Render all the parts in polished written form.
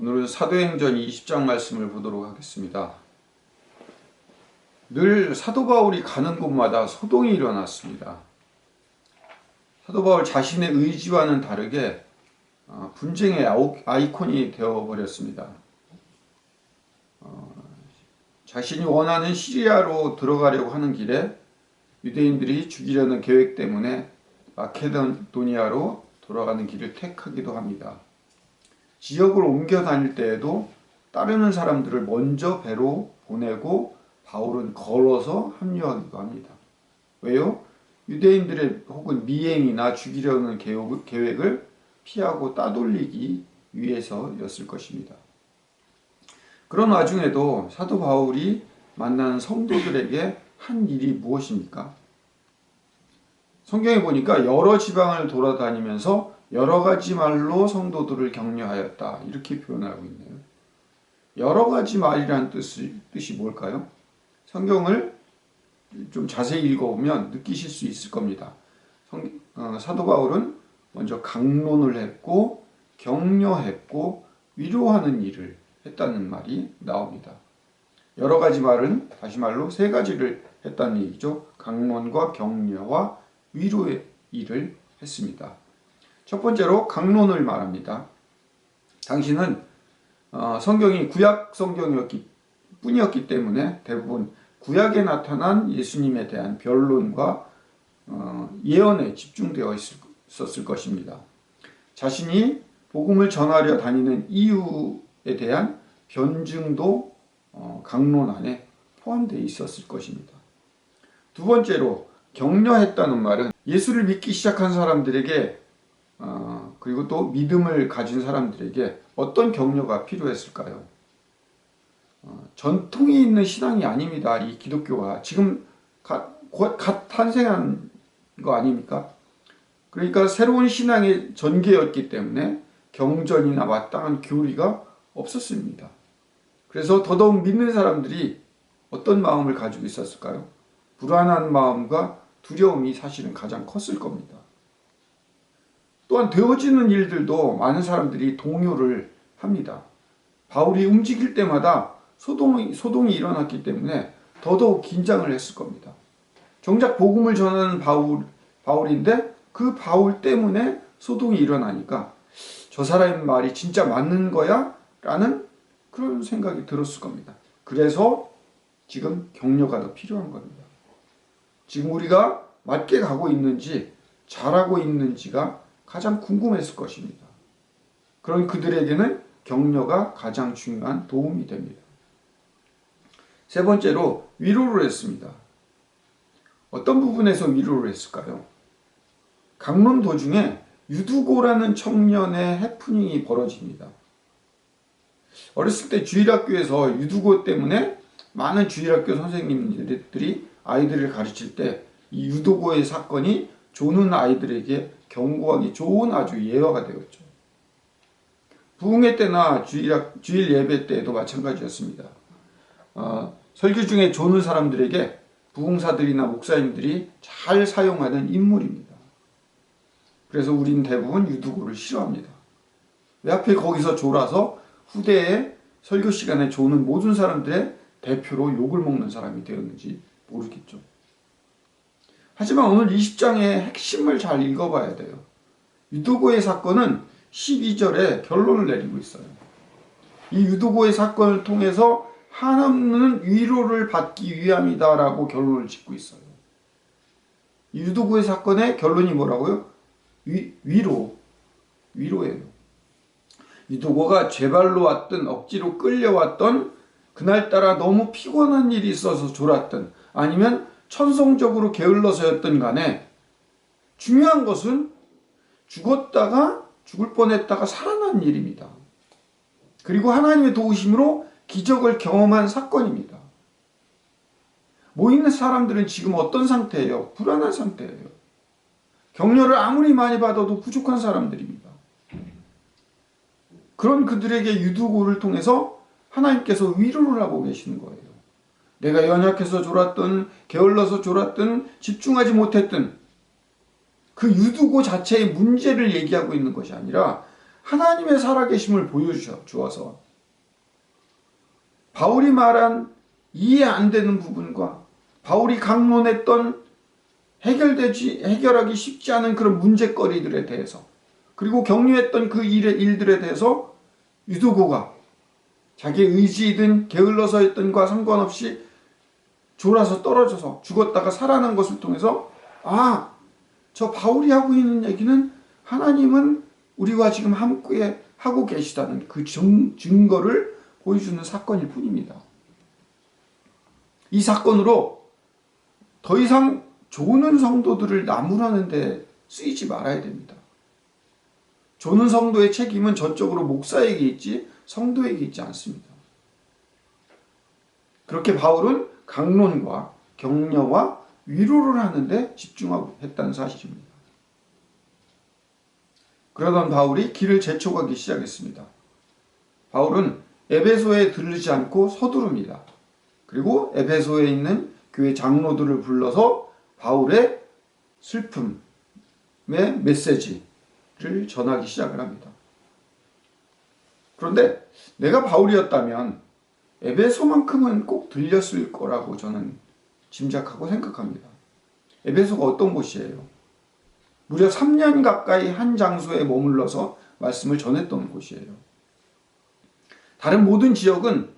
오늘은 사도행전 20장 말씀을 보도록 하겠습니다. 늘 사도 바울이 가는 곳마다 소동이 일어났습니다. 사도 바울 자신의 의지와는 다르게 분쟁의 아이콘이 되어버렸습니다. 자신이 원하는 시리아로 들어가려고 하는 길에 유대인들이 죽이려는 계획 때문에 마케도니아로 돌아가는 길을 택하기도 합니다. 지역을 옮겨 다닐 때에도 따르는 사람들을 먼저 배로 보내고 바울은 걸어서 합류하기도 합니다. 왜요? 유대인들의 혹은 미행이나 죽이려는 계획을 피하고 따돌리기 위해서였을 것입니다. 그런 와중에도 사도 바울이 만나는 성도들에게 한 일이 무엇입니까? 성경에 보니까 여러 지방을 돌아다니면서 여러 가지 말로 성도들을 격려하였다. 이렇게 표현하고 있네요. 여러 가지 말이라는 뜻이 뭘까요? 성경을 좀 자세히 읽어보면 느끼실 수 있을 겁니다. 사도 바울은 먼저 강론을 했고 격려했고 위로하는 일을 했다는 말이 나옵니다. 여러 가지 말은 다시 말로 세 가지를 했다는 얘기죠. 강론과 격려와 위로의 일을 했습니다. 첫 번째로 강론을 말합니다. 당시는 성경이 구약 성경이었기 뿐이었기 때문에 대부분 구약에 나타난 예수님에 대한 변론과 예언에 집중되어 있었을 것입니다. 자신이 복음을 전하려 다니는 이유에 대한 변증도 강론 안에 포함되어 있었을 것입니다. 두 번째로 격려했다는 말은 예수를 믿기 시작한 사람들에게 그리고 또 믿음을 가진 사람들에게 어떤 격려가 필요했을까요? 전통이 있는 신앙이 아닙니다. 이 기독교가 지금 갓 탄생한 거 아닙니까? 그러니까 새로운 신앙의 전개였기 때문에 경전이나 마땅한 교리가 없었습니다. 그래서 더더욱 믿는 사람들이 어떤 마음을 가지고 있었을까요? 불안한 마음과 두려움이 사실은 가장 컸을 겁니다. 또한 되어지는 일들도 많은 사람들이 동요를 합니다. 바울이 움직일 때마다 소동이 일어났기 때문에 더더욱 긴장을 했을 겁니다. 정작 복음을 전하는 바울인데 그 바울 때문에 소동이 일어나니까 저 사람의 말이 진짜 맞는 거야? 라는 그런 생각이 들었을 겁니다. 그래서 지금 격려가 더 필요한 겁니다. 지금 우리가 맞게 가고 있는지 잘하고 있는지가 가장 궁금했을 것입니다. 그런 그들에게는 격려가 가장 중요한 도움이 됩니다. 세 번째로 위로를 했습니다. 어떤 부분에서 위로를 했을까요? 강론 도중에 유두고라는 청년의 해프닝이 벌어집니다. 어렸을 때 주일학교에서 유두고 때문에 많은 주일학교 선생님들이 아이들을 가르칠 때 이 유두고의 사건이 조는 아이들에게 경고하기 좋은 아주 예화가 되었죠. 부흥회 때나 주일 예배 때도 마찬가지였습니다. 설교 중에 조는 사람들에게 부흥사들이나 목사님들이 잘 사용하는 인물입니다. 그래서 우린 대부분 유두고를 싫어합니다. 왜 하필 거기서 졸아서 후대에 설교 시간에 조는 모든 사람들의 대표로 욕을 먹는 사람이 되었는지 모르겠죠. 하지만 오늘 20장의 핵심을 잘 읽어봐야 돼요. 유두고의 사건은 12절에 결론을 내리고 있어요. 이 유두고의 사건을 통해서 한없는 위로를 받기 위함이다라고 결론을 짓고 있어요. 이 유두고의 사건의 결론이 뭐라고요? 위로예요. 유두고가 죄발로 왔든 억지로 끌려왔던 그날따라 너무 피곤한 일이 있어서 졸았든 아니면 천성적으로 게을러서였던 간에 중요한 것은 죽을 뻔했다가 살아난 일입니다. 그리고 하나님의 도우심으로 기적을 경험한 사건입니다. 모이는 사람들은 지금 어떤 상태예요? 불안한 상태예요. 격려를 아무리 많이 받아도 부족한 사람들입니다. 그런 그들에게 유두고를 통해서 하나님께서 위로를 하고 계시는 거예요. 내가 연약해서 졸았든 게을러서 졸았든 집중하지 못했든 그 유두고 자체의 문제를 얘기하고 있는 것이 아니라 하나님의 살아계심을 보여주어서 바울이 말한 이해 안 되는 부분과 바울이 강론했던 해결하기 쉽지 않은 그런 문제거리들에 대해서, 그리고 격려했던 그 일들에 대해서 유두고가 자기의 의지이든 게을러서 했던과 상관없이 졸아서 떨어져서 죽었다가 살아난 것을 통해서 저 바울이 하고 있는 얘기는 하나님은 우리와 지금 함께 하고 계시다는 그 증거를 보여주는 사건일 뿐입니다. 이 사건으로 더 이상 조는 성도들을 나무라는 데 쓰이지 말아야 됩니다. 조는 성도의 책임은 전적으로 목사에게 있지 성도에게 있지 않습니다. 그렇게 바울은 강론과 격려와 위로를 하는데 집중하고 했다는 사실입니다. 그러던 바울이 길을 재촉하기 시작했습니다. 바울은 에베소에 들르지 않고 서두릅니다. 그리고 에베소에 있는 교회 장로들을 불러서 바울의 슬픔의 메시지를 전하기 시작을 합니다. 그런데 내가 바울이었다면 에베소만큼은 꼭 들렸을 거라고 저는 짐작하고 생각합니다. 에베소가 어떤 곳이에요? 무려 3년 가까이 한 장소에 머물러서 말씀을 전했던 곳이에요. 다른 모든 지역은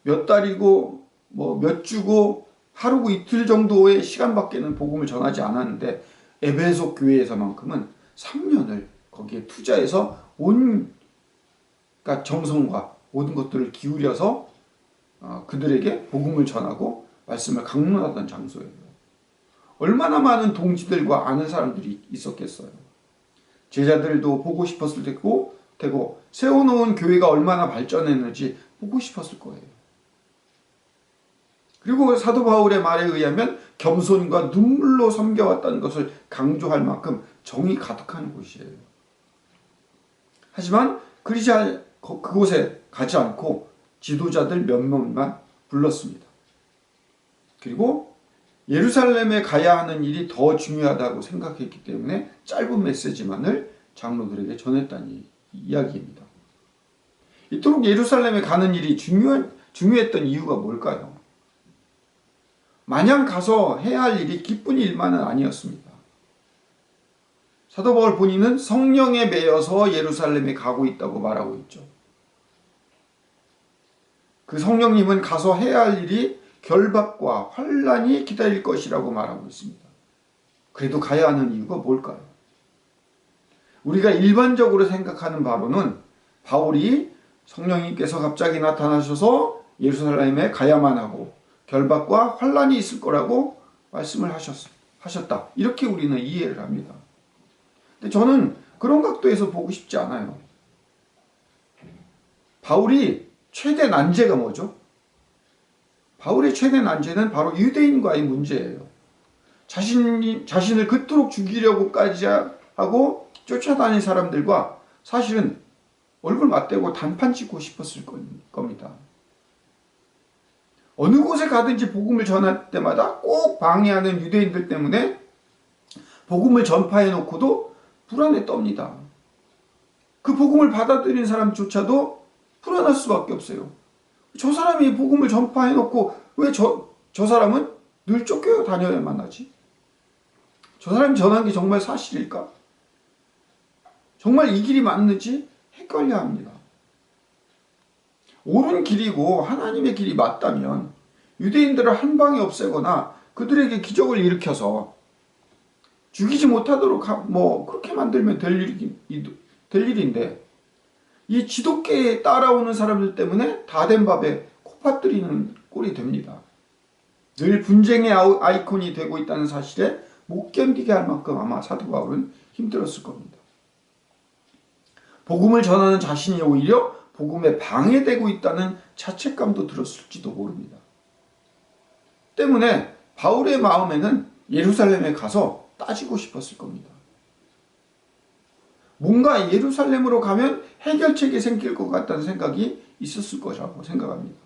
몇 달이고 몇 주고 하루고 이틀 정도의 시간밖에는 복음을 전하지 않았는데 에베소 교회에서만큼은 3년을 거기에 투자해서 그러니까 정성과 모든 것들을 기울여서 그들에게 복음을 전하고 말씀을 강론하던 장소예요. 얼마나 많은 동지들과 아는 사람들이 있었겠어요. 제자들도 보고 싶었을 테고 세워놓은 교회가 얼마나 발전했는지 보고 싶었을 거예요. 그리고 사도 바울의 말에 의하면 겸손과 눈물로 섬겨왔다는 것을 강조할 만큼 정이 가득한 곳이에요. 하지만 그곳에 가지 않고 지도자들 몇 명만 불렀습니다. 그리고 예루살렘에 가야 하는 일이 더 중요하다고 생각했기 때문에 짧은 메시지만을 장로들에게 전했다는 이야기입니다. 이토록 예루살렘에 가는 일이 중요했던 이유가 뭘까요? 마냥 가서 해야 할 일이 기쁜 일만은 아니었습니다. 사도 바울 본인은 성령에 매여서 예루살렘에 가고 있다고 말하고 있죠. 그 성령님은 가서 해야 할 일이 결박과 환난이 기다릴 것이라고 말하고 있습니다. 그래도 가야 하는 이유가 뭘까요? 우리가 일반적으로 생각하는 바로는 바울이 성령님께서 갑자기 나타나셔서 예루살렘에 가야만 하고 결박과 환난이 있을 거라고 말씀을 하셨다. 이렇게 우리는 이해를 합니다. 근데 저는 그런 각도에서 보고 싶지 않아요. 바울이 최대 난제가 뭐죠? 바울의 최대 난제는 바로 유대인과의 문제예요. 자신을 그토록 죽이려고까지 하고 쫓아다닌 사람들과 사실은 얼굴 맞대고 단판 짓고 싶었을 겁니다. 어느 곳에 가든지 복음을 전할 때마다 꼭 방해하는 유대인들 때문에 복음을 전파해 놓고도 불안에 떱니다. 그 복음을 받아들인 사람조차도 불안할 수밖에 없어요. 저 사람이 복음을 전파해 놓고 왜 저 사람은 늘 쫓겨 다녀야만 하지? 저 사람이 전한 게 정말 사실일까? 정말 이 길이 맞는지 헷갈려 합니다. 옳은 길이고 하나님의 길이 맞다면 유대인들을 한 방에 없애거나 그들에게 기적을 일으켜서 죽이지 못하도록 그렇게 만들면 될 일인데 이 지독계에 따라오는 사람들 때문에 다 된 밥에 코 파뜨리는 꼴이 됩니다. 늘 분쟁의 아이콘이 되고 있다는 사실에 못 견디게 할 만큼 아마 사도 바울은 힘들었을 겁니다. 복음을 전하는 자신이 오히려 복음에 방해되고 있다는 자책감도 들었을지도 모릅니다. 때문에 바울의 마음에는 예루살렘에 가서 따지고 싶었을 겁니다. 뭔가 예루살렘으로 가면 해결책이 생길 것 같다는 생각이 있었을 거라고 생각합니다.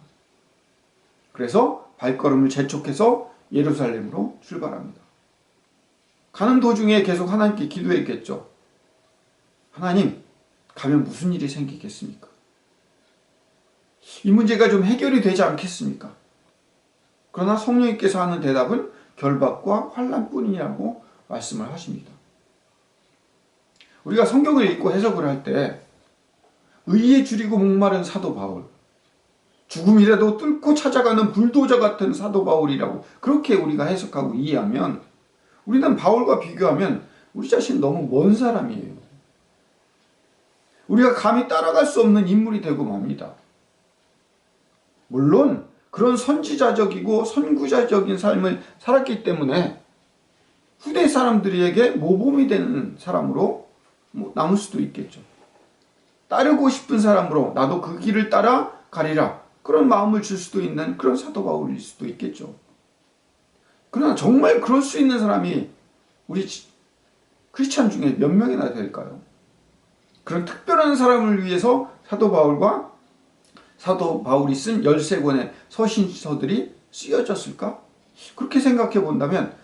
그래서 발걸음을 재촉해서 예루살렘으로 출발합니다. 가는 도중에 계속 하나님께 기도했겠죠. 하나님, 가면 무슨 일이 생기겠습니까? 이 문제가 좀 해결이 되지 않겠습니까? 그러나 성령님께서 하는 대답은 결박과 환난뿐이라고 말씀을 하십니다. 우리가 성경을 읽고 해석을 할 때 의에 줄이고 목마른 사도 바울, 죽음이라도 뚫고 찾아가는 불도저 같은 사도 바울이라고 그렇게 우리가 해석하고 이해하면 우리는 바울과 비교하면 우리 자신 너무 먼 사람이에요. 우리가 감히 따라갈 수 없는 인물이 되고 맙니다. 물론 그런 선지자적이고 선구자적인 삶을 살았기 때문에 후대 사람들에게 모범이 되는 사람으로 남을 수도 있겠죠. 따르고 싶은 사람으로 나도 그 길을 따라 가리라 그런 마음을 줄 수도 있는 그런 사도 바울일 수도 있겠죠. 그러나 정말 그럴 수 있는 사람이 우리 크리스찬 중에 몇 명이나 될까요? 그런 특별한 사람을 위해서 사도 바울이 쓴 13권의 서신서들이 쓰여졌을까? 그렇게 생각해 본다면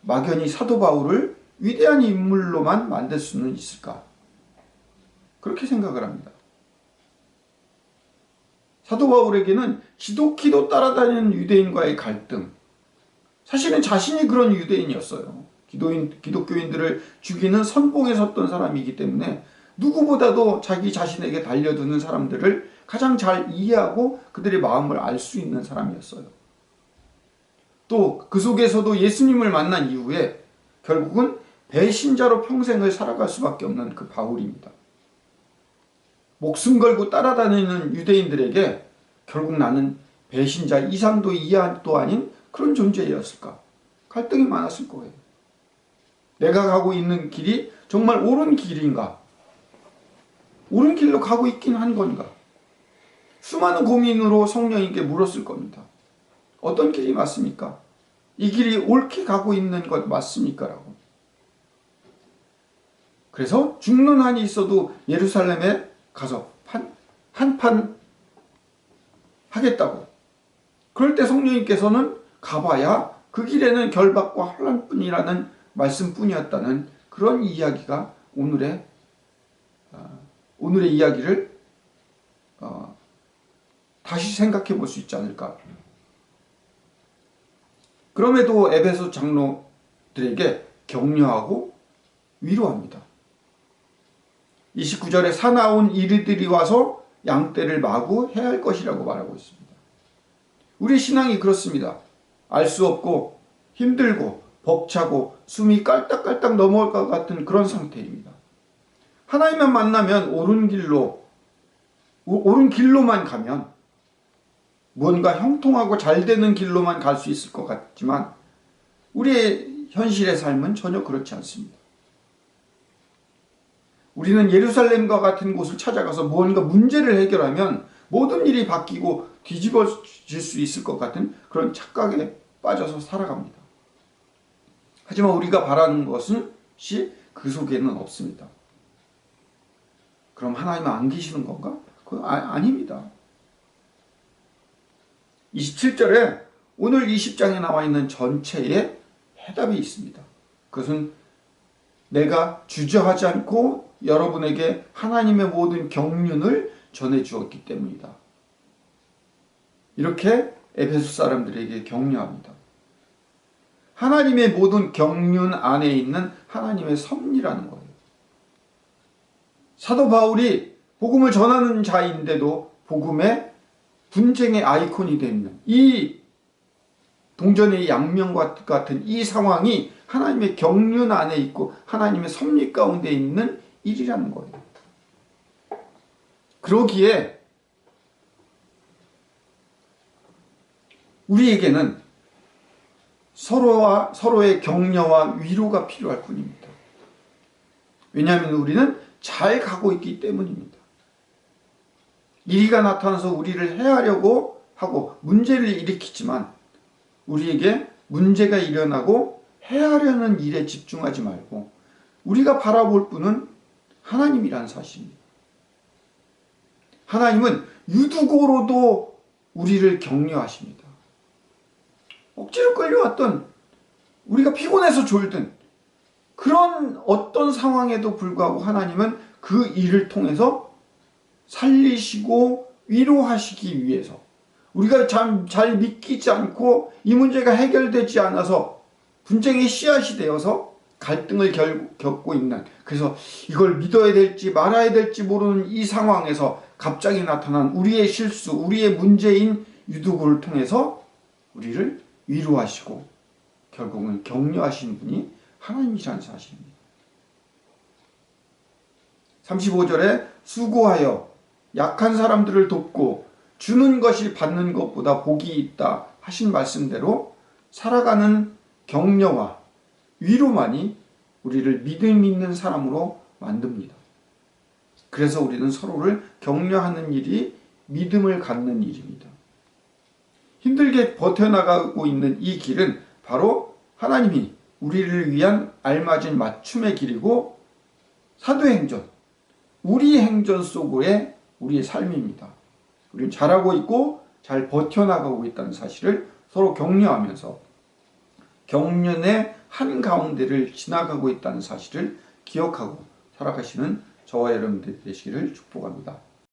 막연히 사도 바울을 위대한 인물로만 만들 수는 있을까? 그렇게 생각을 합니다. 사도 바울에게는 지독히도 따라다니는 유대인과의 갈등, 사실은 자신이 그런 유대인이었어요. 기독교인들을 죽이는 선봉에 섰던 사람이기 때문에 누구보다도 자기 자신에게 달려드는 사람들을 가장 잘 이해하고 그들의 마음을 알 수 있는 사람이었어요. 또 그 속에서도 예수님을 만난 이후에 결국은 배신자로 평생을 살아갈 수밖에 없는 그 바울입니다. 목숨 걸고 따라다니는 유대인들에게 결국 나는 배신자 이상도 이하도 아닌 그런 존재였을까? 갈등이 많았을 거예요. 내가 가고 있는 길이 정말 옳은 길인가? 옳은 길로 가고 있긴 한 건가? 수많은 고민으로 성령님께 물었을 겁니다. 어떤 길이 맞습니까? 이 길이 옳게 가고 있는 것 맞습니까? 라고. 그래서 죽는 한이 있어도 예루살렘에 가서 한판 하겠다고. 그럴 때 성령님께서는 가봐야 그 길에는 결박과 환난뿐이라는 말씀뿐이었다는 그런 이야기가 오늘의 이야기를 다시 생각해 볼 수 있지 않을까. 그럼에도 에베소 장로들에게 격려하고 위로합니다. 29절에 사나운 이르들이 와서 양떼를 마구 해야 할 것이라고 말하고 있습니다. 우리 신앙이 그렇습니다. 알 수 없고 힘들고 벅차고 숨이 깔딱깔딱 넘어올 것 같은 그런 상태입니다. 하나님만 만나면 옳은 길로만 가면 무언가 형통하고 잘 되는 길로만 갈 수 있을 것 같지만 우리의 현실의 삶은 전혀 그렇지 않습니다. 우리는 예루살렘과 같은 곳을 찾아가서 무언가 문제를 해결하면 모든 일이 바뀌고 뒤집어질 수 있을 것 같은 그런 착각에 빠져서 살아갑니다. 하지만 우리가 바라는 것은 그 속에는 없습니다. 그럼 하나님은 안 계시는 건가? 그건 아닙니다. 27절에 오늘 20장에 나와 있는 전체의 해답이 있습니다. 그것은 내가 주저하지 않고 여러분에게 하나님의 모든 경륜을 전해주었기 때문이다. 이렇게 에베소 사람들에게 격려합니다. 하나님의 모든 경륜 안에 있는 하나님의 섭리라는 거예요. 사도 바울이 복음을 전하는 자인데도 복음의 분쟁의 아이콘이 되는 이 동전의 양면과 같은 이 상황이 하나님의 경륜 안에 있고 하나님의 섭리 가운데 있는 일이라는 거예요. 그러기에 우리에게는 서로의 격려와 위로가 필요할 뿐입니다. 왜냐하면 우리는 잘 가고 있기 때문입니다. 이리가 나타나서 우리를 해하려고 하고 문제를 일으키지만 우리에게 문제가 일어나고 해하려는 일에 집중하지 말고 우리가 바라볼 분은 하나님이라는 사실입니다. 하나님은 유두고로도 우리를 격려하십니다. 억지로 끌려왔던 우리가 피곤해서 졸든 그런 어떤 상황에도 불구하고 하나님은 그 일을 통해서 살리시고 위로하시기 위해서, 우리가 잘 믿기지 않고 이 문제가 해결되지 않아서 분쟁의 씨앗이 되어서 갈등을 겪고 있는, 그래서 이걸 믿어야 될지 말아야 될지 모르는 이 상황에서 갑자기 나타난 우리의 실수, 우리의 문제인 유두고를 통해서 우리를 위로하시고 결국은 격려하시는 분이 하나님이라는 사실입니다. 35절에 수고하여 약한 사람들을 돕고 주는 것이 받는 것보다 복이 있다 하신 말씀대로 살아가는 격려와 위로만이 우리를 믿음 있는 사람으로 만듭니다. 그래서 우리는 서로를 격려하는 일이 믿음을 갖는 일입니다. 힘들게 버텨나가고 있는 이 길은 바로 하나님이 우리를 위한 알맞은 맞춤의 길이고 사도행전, 우리 행전 속의 우리의 삶입니다. 우리는 잘하고 있고 잘 버텨나가고 있다는 사실을 서로 격려하면서 경륜의 한가운데를 지나가고 있다는 사실을 기억하고 살아가시는 저와 여러분들 되시기를 축복합니다.